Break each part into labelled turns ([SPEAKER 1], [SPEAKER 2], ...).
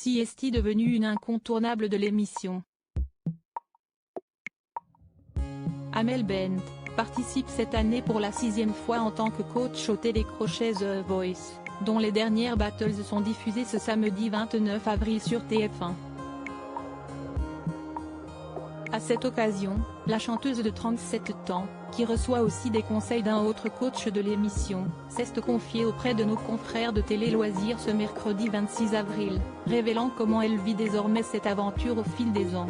[SPEAKER 1] CST devenue une incontournable de l'émission. Amel Bent participe cette année pour la 6e fois en tant que coach au télécrochet The Voice, dont les dernières battles sont diffusées ce samedi 29 avril sur TF1. À cette occasion, la chanteuse de 37 ans, qui reçoit aussi des conseils d'un autre coach de l'émission, s'est confiée auprès de nos confrères de Télé Loisirs ce mercredi 26 avril, révélant comment elle vit désormais cette aventure au fil des ans.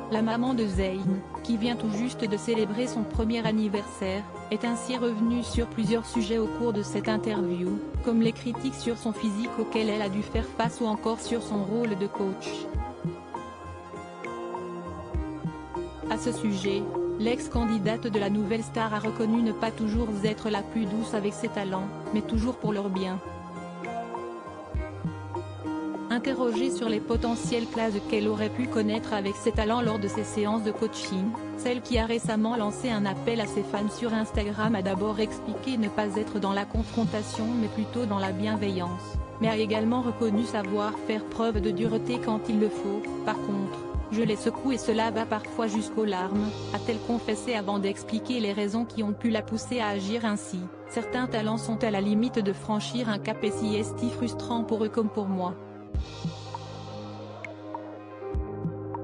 [SPEAKER 1] La maman de Zayn, qui vient tout juste de célébrer son premier anniversaire, est ainsi revenue sur plusieurs sujets au cours de cette interview, comme les critiques sur son physique auxquelles elle a dû faire face ou encore sur son rôle de coach. À ce sujet, l'ex-candidate de la nouvelle star a reconnu ne pas toujours être la plus douce avec ses talents, mais toujours pour leur bien. Interrogée sur les potentielles classes qu'elle aurait pu connaître avec ses talents lors de ses séances de coaching, celle qui a récemment lancé un appel à ses fans sur Instagram a d'abord expliqué ne pas être dans la confrontation mais plutôt dans la bienveillance, mais a également reconnu savoir faire preuve de dureté quand il le faut. Par contre, je les secoue et cela va parfois jusqu'aux larmes, a-t-elle confessé avant d'expliquer les raisons qui ont pu la pousser à agir ainsi. Certains talents sont à la limite de franchir un cap et si frustrant pour eux comme pour moi.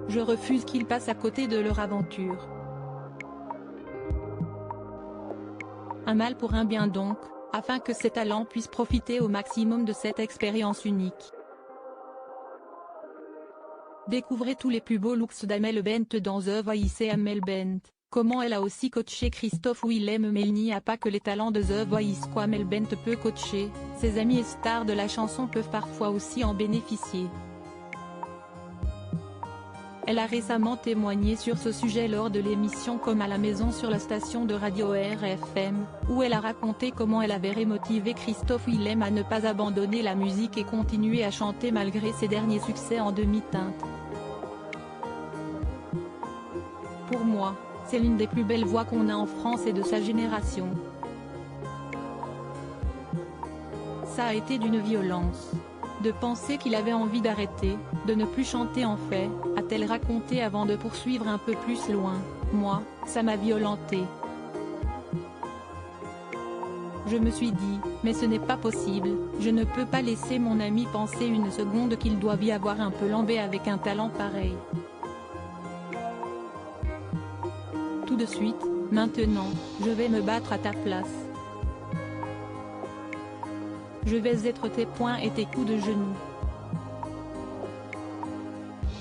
[SPEAKER 1] Je refuse qu'ils passent à côté de leur aventure. Un mal pour un bien donc, afin que ces talents puissent profiter au maximum de cette expérience unique. Découvrez tous les plus beaux looks d'Amel Bent dans The Voice et Amel Bent, comment elle a aussi coaché Christophe Willem mais il n'y a pas que les talents de The Voice qu'Amel Bent peut coacher, ses amis et stars de la chanson peuvent parfois aussi en bénéficier. Elle a récemment témoigné sur ce sujet lors de l'émission Comme à la maison sur la station de radio RFM, où elle a raconté comment elle avait remotivé Christophe Willem à ne pas abandonner la musique et continuer à chanter malgré ses derniers succès en demi-teinte. Pour moi, c'est l'une des plus belles voix qu'on a en France et de sa génération. Ça a été d'une violence. De penser qu'il avait envie d'arrêter, de ne plus chanter en fait, a-t-elle raconté avant de poursuivre un peu plus loin. Moi, ça m'a violentée. Je me suis dit, mais ce n'est pas possible, je ne peux pas laisser mon ami penser une seconde qu'il doit y avoir un peu lambé avec un talent pareil. Tout de suite, maintenant, je vais me battre à ta place. Je vais être tes poings et tes coups de genoux.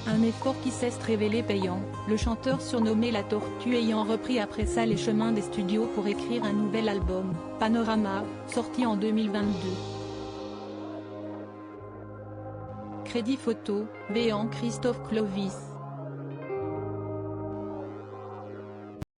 [SPEAKER 1] Un effort qui s'est révélé payant, le chanteur surnommé La Tortue ayant repris après ça les chemins des studios pour écrire un nouvel album, Panorama, sorti en 2022. Crédit photo, Béant Christophe Clovis.